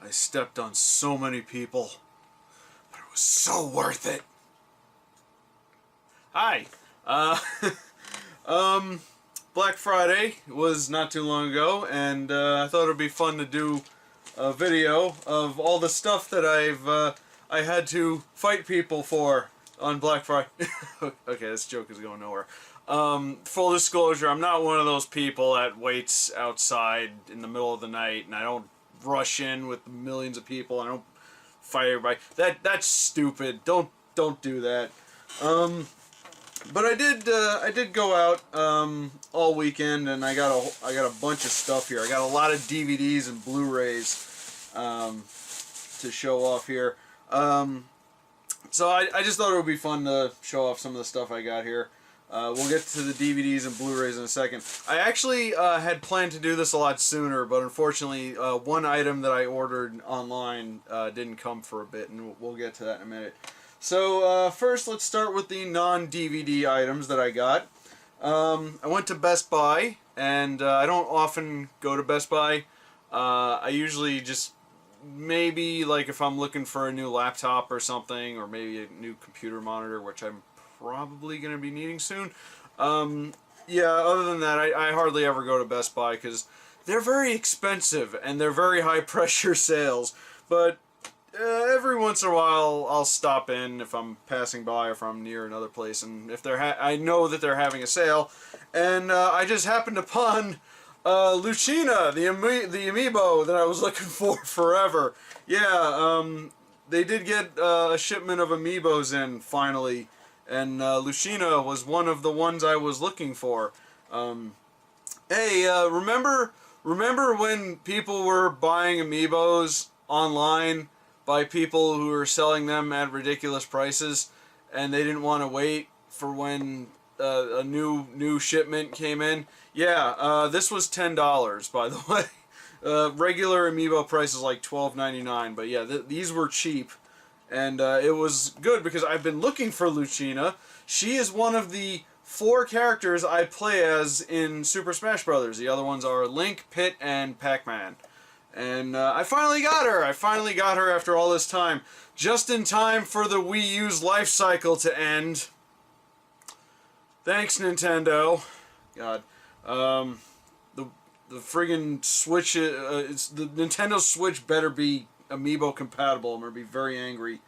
I stepped on so many people, but it was so worth it. Hi. Black Friday was not too long ago, and I thought it would be fun to do a video of all the stuff that I had to fight people for on Black Friday. Okay, this joke is going nowhere. Full disclosure, I'm not one of those people that waits outside in the middle of the night, and I don't rush in with millions of people. I don't fight everybody. That's stupid. Don't do that. But I did go out all weekend, and I got a bunch of stuff here. I got a lot of DVDs and Blu-rays to show off here. So I just thought it would be fun to show off some of the stuff I got here. We'll get to the DVDs and Blu-rays in a second. I actually had planned to do this a lot sooner, but unfortunately one item that I ordered online didn't come for a bit, and we'll get to that in a minute. So first, let's start with the non-DVD items that I got. I went to Best Buy, and I don't often go to Best Buy. I usually just maybe like if I'm looking for a new laptop or something, or maybe a new computer monitor, which I'm probably going to be needing soon. Yeah, other than that, I hardly ever go to Best Buy because they're very expensive and they're very high pressure sales. But every once in a while I'll stop in if I'm passing by or if I'm near another place, and if I know that they're having a sale, and I just happened upon Lucina, the amiibo that I was looking for forever. Yeah, they did get a shipment of amiibos in finally, and Lucina was one of the ones I was looking for. Hey, remember when people were buying amiibos online by people who were selling them at ridiculous prices, and they didn't want to wait for when a new shipment came in? Yeah, this was $10, by the way. Regular amiibo price is like $12.99, but yeah, these were cheap. And it was good because I've been looking for Lucina. She is one of the 4 characters I play as in Super Smash Bros. The other ones are Link, Pit, and Pac-Man. And I finally got her. I finally got her after all this time. Just in time for the Wii U's life cycle to end. Thanks, Nintendo. God. The friggin' Switch, the Nintendo Switch better be amiibo compatible. I'm gonna be very angry.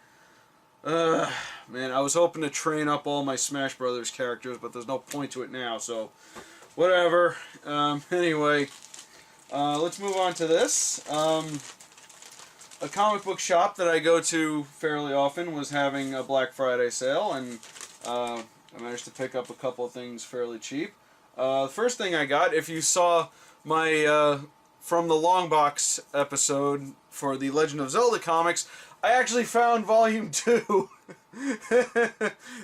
Man, I was hoping to train up all my Smash Brothers characters, but there's no point to it now, so whatever. Anyway, let's move on to this. A comic book shop that I go to fairly often was having a Black Friday sale, and I managed to pick up a couple of things fairly cheap. The first thing I got, if you saw my From the Long Box episode for the Legend of Zelda comics, I actually found Volume 2.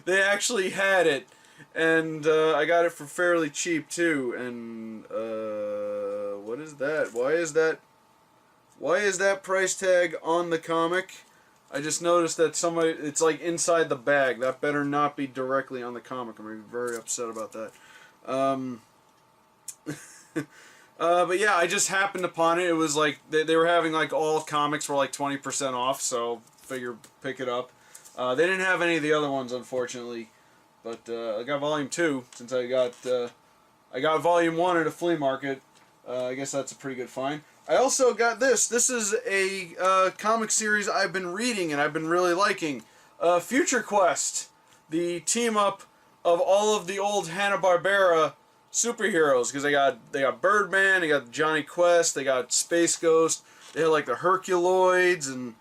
They actually had it, and I got it for fairly cheap too. And what is that? Why is that price tag on the comic? I just noticed that it's like inside the bag. That better not be directly on the comic. I'm going to be very upset about that. But yeah, I just happened upon it. It was like they were having like all comics were like 20% off, so figure pick it up. They didn't have any of the other ones, unfortunately, but I got Volume 2 since I got Volume 1 at a flea market. I guess that's a pretty good find. I also got this. This is a comic series I've been reading and I've been really liking. Future Quest, the team up of all of the old Hanna-Barbera superheroes, because they got Birdman, they got Johnny Quest, they got Space Ghost, they had like the Herculoids, and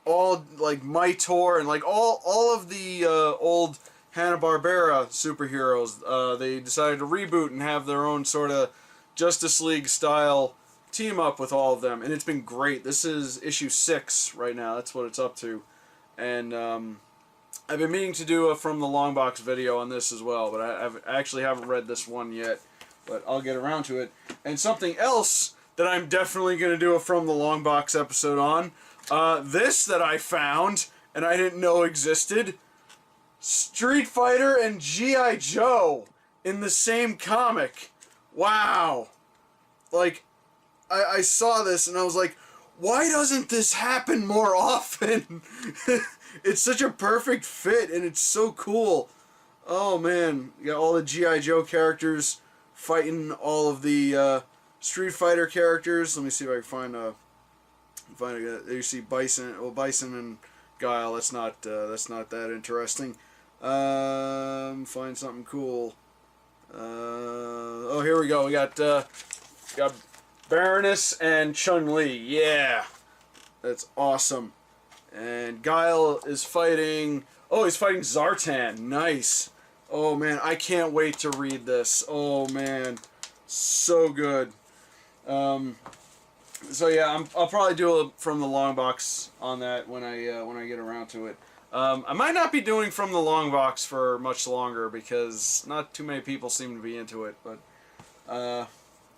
all like Mightor, and like all of the old Hanna-Barbera superheroes. They decided to reboot and have their own sort of Justice League style team up with all of them, and it's been great. This is issue 6 right now. That's what it's up to, and I've been meaning to do a From the Long Box video on this as well, but I actually haven't read this one yet, but I'll get around to it. And something else that I'm definitely going to do a From the Long Box episode on, this that I found and I didn't know existed, Street Fighter and G.I. Joe in the same comic. Wow. Like, I saw this and I was like, why doesn't this happen more often? It's such a perfect fit, and it's so cool. Oh man, you got all the G.I. Joe characters fighting all of the Street Fighter characters. Let me see if I can find a. There you see Bison. Well, Bison and Guile. That's not that interesting. Find something cool. Oh, here we go. We got Baroness and Chun-Li. Yeah, that's awesome. And Guile is fighting. Oh, he's fighting Zartan. Nice. Oh man, I can't wait to read this. Oh man, so good. So yeah, I'll probably do a from the long box on that when I get around to it. I might not be doing from the long box for much longer because not too many people seem to be into it. But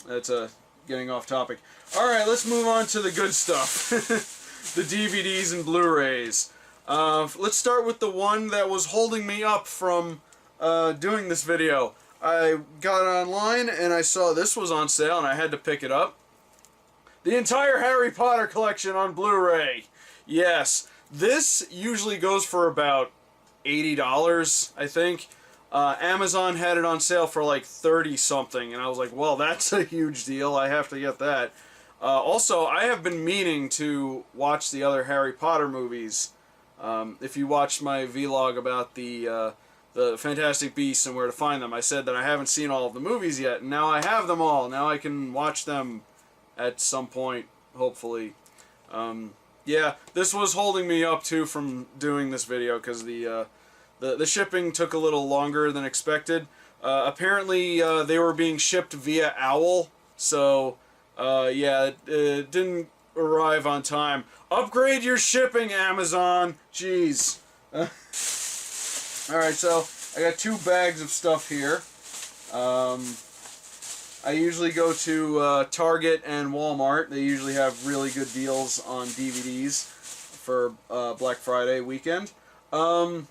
that's getting off topic. All right, let's move on to the good stuff. The DVDs and Blu-rays. Let's start with the one that was holding me up from doing this video. I got online and I saw this was on sale and I had to pick it up. The entire Harry Potter collection on Blu-ray. Yes, this usually goes for about $80, I think. Amazon had it on sale for like 30 something and I was like, well, that's a huge deal. I have to get that. Also, I have been meaning to watch the other Harry Potter movies. If you watched my vlog about the Fantastic Beasts and where to find them, I said that I haven't seen all of the movies yet, and now I have them all. Now I can watch them at some point, hopefully. Yeah, this was holding me up too from doing this video because the shipping took a little longer than expected. Apparently, they were being shipped via Owl, so. Yeah, it didn't arrive on time. Upgrade your shipping, Amazon! Jeez. Alright, so I got 2 bags of stuff here. I usually go to Target and Walmart. They usually have really good deals on DVDs for Black Friday weekend. I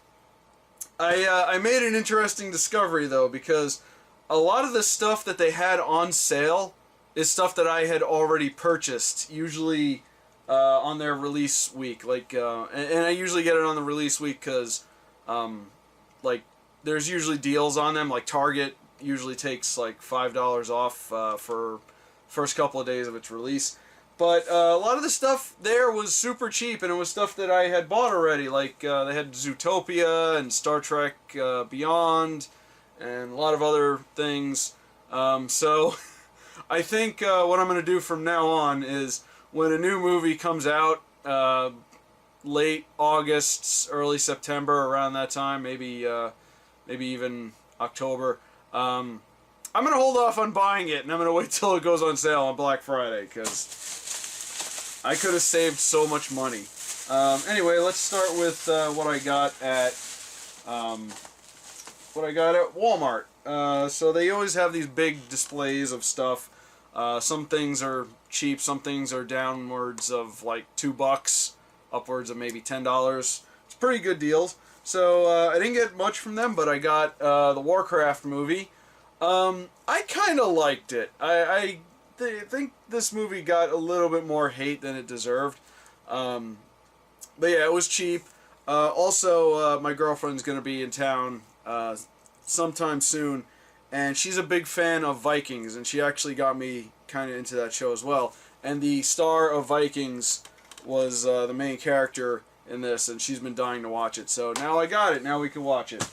made an interesting discovery, though, because a lot of the stuff that they had on sale is stuff that I had already purchased, usually on their release week. Like, and I usually get it on the release week because, like, there's usually deals on them. Like, Target usually takes like $5 off for first couple of days of its release. But a lot of the stuff there was super cheap, and it was stuff that I had bought already. Like, they had Zootopia and Star Trek Beyond, and a lot of other things. So I think what I'm going to do from now on is when a new movie comes out, late August, early September, around that time, maybe even October, I'm going to hold off on buying it, and I'm going to wait till it goes on sale on Black Friday, because I could have saved so much money. Anyway, let's start with what I got at Walmart. So they always have these big displays of stuff. Some things are cheap, some things are downwards of like $2, upwards of maybe $10. It's pretty good deals. So I didn't get much from them, but I got the Warcraft movie. I kind of liked it. I think this movie got a little bit more hate than it deserved. But yeah, it was cheap. Also, my girlfriend's going to be in town sometime soon, and she's a big fan of Vikings, and she actually got me kind of into that show as well. And the star of Vikings was the main character in this, and she's been dying to watch it. So now I got it. Now we can watch it.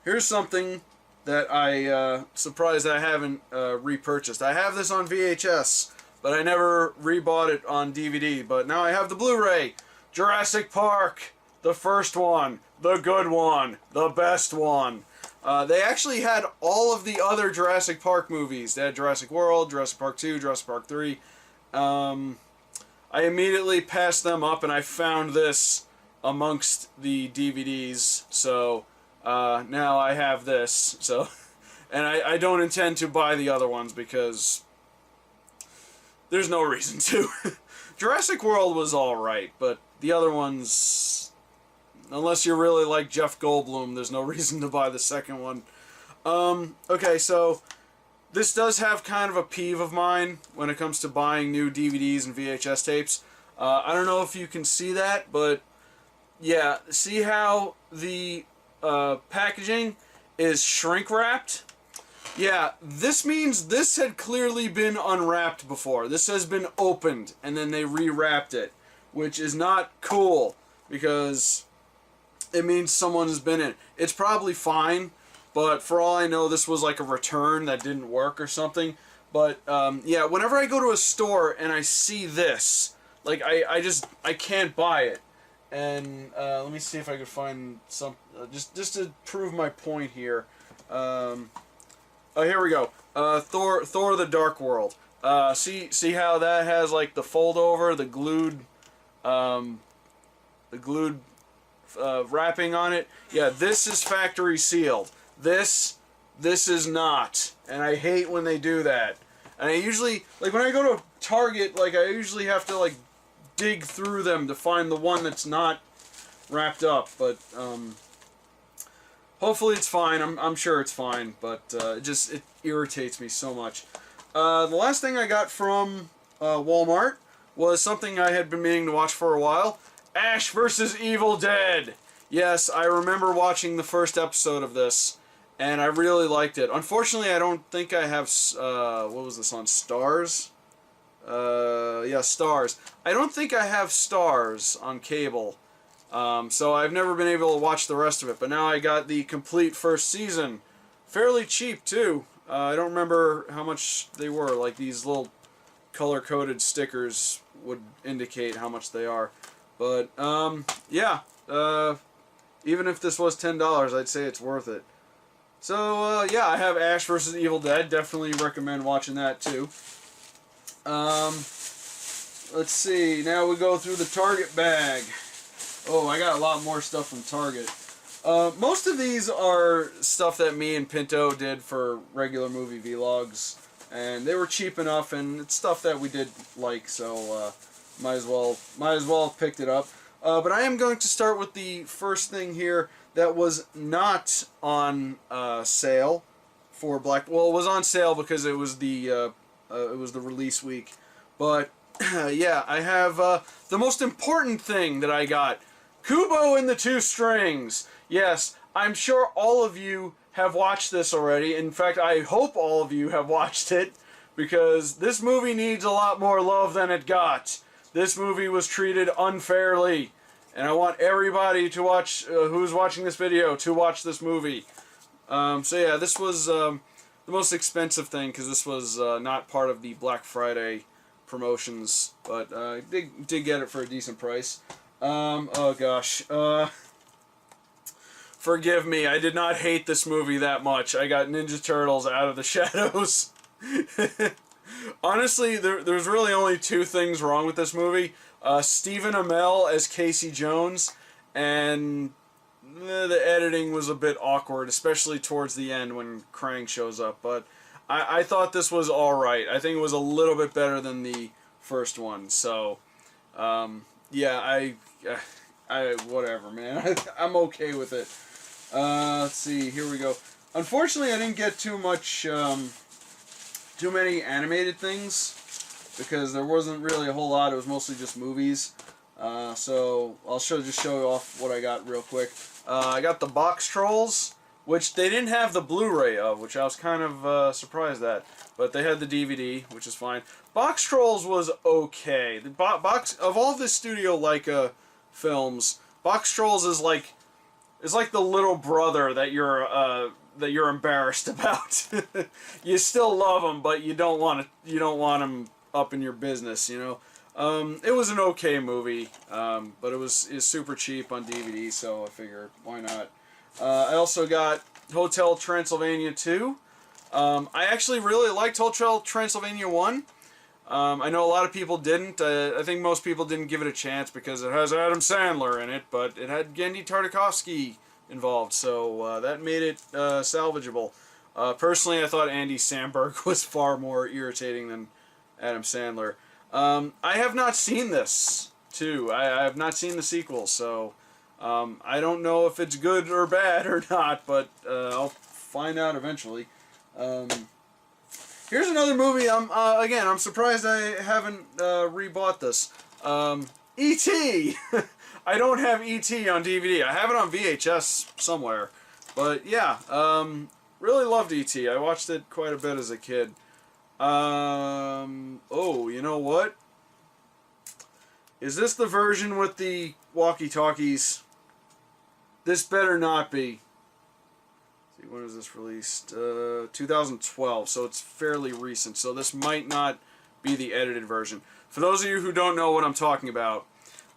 Here's something that I surprised I haven't repurchased. I have this on VHS, but I never rebought it on DVD. But now I have the Blu-ray. Jurassic Park, the first one, the good one, the best one. They actually had all of the other Jurassic Park movies. They had Jurassic World, Jurassic Park 2, Jurassic Park 3. I immediately passed them up, and I found this amongst the DVDs. So now I have this. So, and I don't intend to buy the other ones because there's no reason to. Jurassic World was alright, but the other ones, unless you really like Jeff Goldblum, there's no reason to buy the second one. Okay, so this does have kind of a peeve of mine when it comes to buying new DVDs and VHS tapes. I don't know if you can see that, but yeah, see how the packaging is shrink wrapped? Yeah, this means this had clearly been unwrapped before. This has been opened and then they rewrapped it, which is not cool because it means someone has been in it. It's probably fine, but for all I know, this was like a return that didn't work or something. But yeah, whenever I go to a store and I see this, like I can't buy it. And let me see if I could find some just to prove my point here. Oh, here we go. Thor: The Dark World. See how that has like the fold over, the glued wrapping on it. Yeah, this is factory sealed. This is not, and I hate when they do that. And I usually, like when I go to Target, like I usually have to like dig through them to find the one that's not wrapped up. But hopefully it's fine. I'm sure it's fine, but it irritates me so much. The last thing I got from Walmart was something I had been meaning to watch for a while. Ash vs. Evil Dead. Yes, I remember watching the first episode of this, and I really liked it. Unfortunately, I don't think I have, what was this on, Stars? Yeah, Stars. I don't think I have Stars on cable, so I've never been able to watch the rest of it, but now I got the complete first season. Fairly cheap, too. I don't remember how much they were, like these little color-coded stickers would indicate how much they are. But, yeah, even if this was $10, I'd say it's worth it. So, yeah, I have Ash vs. Evil Dead. Definitely recommend watching that, too. Let's see. Now we go through the Target bag. Oh, I got a lot more stuff from Target. Most of these are stuff that me and Pinto did for regular movie vlogs. And they were cheap enough, and it's stuff that we did like, so, might as well have picked it up. But I am going to start with the first thing here that was not on sale for Black. Well, it was on sale because it was the release week. But yeah, I have the most important thing that I got: Kubo and the Two Strings. Yes, I'm sure all of you have watched this already. In fact, I hope all of you have watched it because this movie needs a lot more love than it got. This movie was treated unfairly, and I want everybody to watch, who's watching this video, to watch this movie. So yeah, this was the most expensive thing because this was not part of the Black Friday promotions, but I did get it for a decent price. Oh gosh, forgive me, I did not hate this movie that much. I got Ninja Turtles Out of the Shadows. Honestly, there's really only two things wrong with this movie. Stephen Amell as Casey Jones, and the editing was a bit awkward, especially towards the end when Krang shows up. But I thought this was alright. I think it was a little bit better than the first one. So, yeah, I whatever, man. I'm okay with it. Let's see, here we go. Unfortunately, I didn't get too many animated things because there wasn't really a whole lot. It was mostly just movies. So I'll just show you off what I got real quick. I got the Box Trolls, which they didn't have the Blu-ray of, which I was kind of surprised at. But they had the DVD, which is fine. Box Trolls was okay. The box of all the Studio Leica films, Box Trolls is like the little brother that you're embarrassed about. You still love him, but you don't want him up in your business, you know. It was an okay movie, but it was super cheap on DVD, so I figured why not. I also got Hotel Transylvania 2. I actually really liked Hotel Transylvania 1. I know a lot of people didn't. I think most people didn't give it a chance because it has Adam Sandler in it, but it had Genndy Tartakovsky involved, so that made it salvageable. Personally, I thought Andy Samberg was far more irritating than Adam Sandler. I have not seen this, too. I have not seen the sequel, so I don't know if it's good or bad or not, but I'll find out eventually. Here's another movie. I'm surprised I haven't rebought this. E.T. I don't have E.T. on DVD. I have it on VHS somewhere. But yeah, really loved E.T. I watched it quite a bit as a kid. Oh, you know what? Is this the version with the walkie-talkies? This better not be. Let's see, when was this released? 2012, so it's fairly recent. So this might not be the edited version. For those of you who don't know what I'm talking about,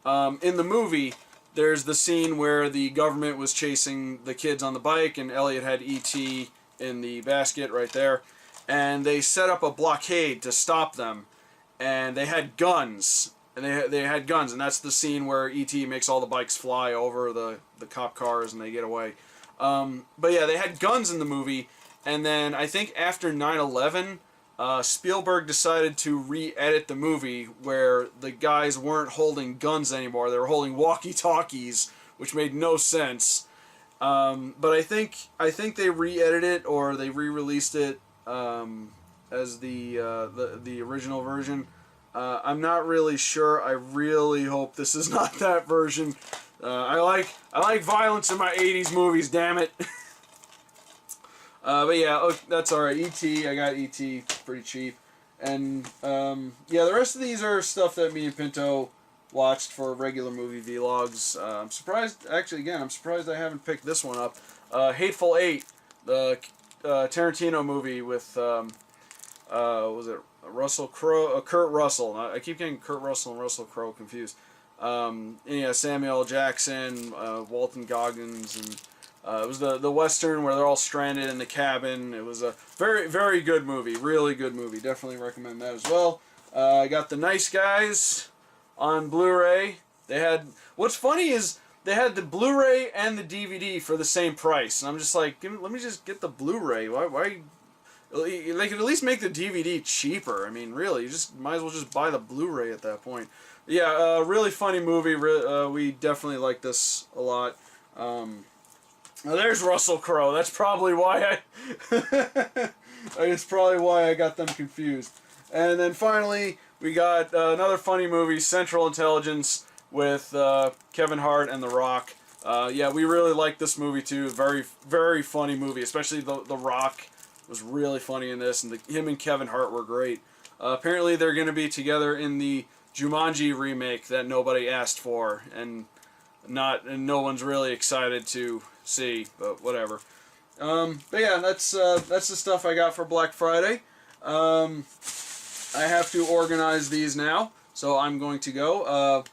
in the movie, there's the scene where the government was chasing the kids on the bike, and Elliot had E.T. in the basket right there. And they set up a blockade to stop them. And they had guns. And they had guns, and that's the scene where E.T. makes all the bikes fly over the cop cars and they get away. But yeah, they had guns in the movie, and then I think after 9/11, Spielberg decided to re-edit the movie where the guys weren't holding guns anymore. They were holding walkie-talkies, which made no sense. But I think they re-edited it, or they re-released it as the original version. I'm not really sure. I really hope this is not that version. I like violence in my 80s movies, damn it. But yeah, that's alright. E.T. I got E.T. pretty cheap. And yeah, the rest of these are stuff that me and Pinto watched for regular movie vlogs. I'm surprised, actually, again, I'm surprised I haven't picked this one up. Hateful Eight, the Tarantino movie with, was it Russell Crowe? Kurt Russell. I keep getting Kurt Russell and Russell Crowe confused. And yeah, Samuel L. Jackson, Walton Goggins, and it was the Western where they're all stranded in the cabin. It was a very, very good movie. Really good movie. Definitely recommend that as well. I got The Nice Guys on Blu-ray. They had... What's funny is they had the Blu-ray and the DVD for the same price. And I'm just like, let me just get the Blu-ray. Why they could at least make the DVD cheaper. I mean, really, you just might as well just buy the Blu-ray at that point. Yeah, really funny movie. We definitely like this a lot. Now there's Russell Crowe. That's probably why it's probably why I got them confused. And then finally, we got another funny movie, Central Intelligence, with Kevin Hart and The Rock. Yeah, we really like this movie too. Very, very funny movie, especially the Rock was really funny in this, and him and Kevin Hart were great. Apparently, they're going to be together in the Jumanji remake that nobody asked for, and no one's really excited to see, but whatever. But yeah, that's the stuff I got for Black Friday. I have to organize these now, so I'm going to go.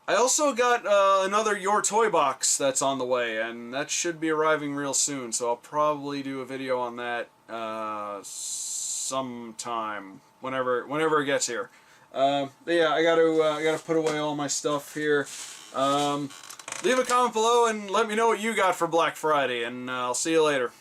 I also got another Your Toy box that's on the way, and that should be arriving real soon, so I'll probably do a video on that sometime, whenever it gets here. But yeah, I gotta put away all my stuff here. Leave a comment below and let me know what you got for Black Friday, and I'll see you later.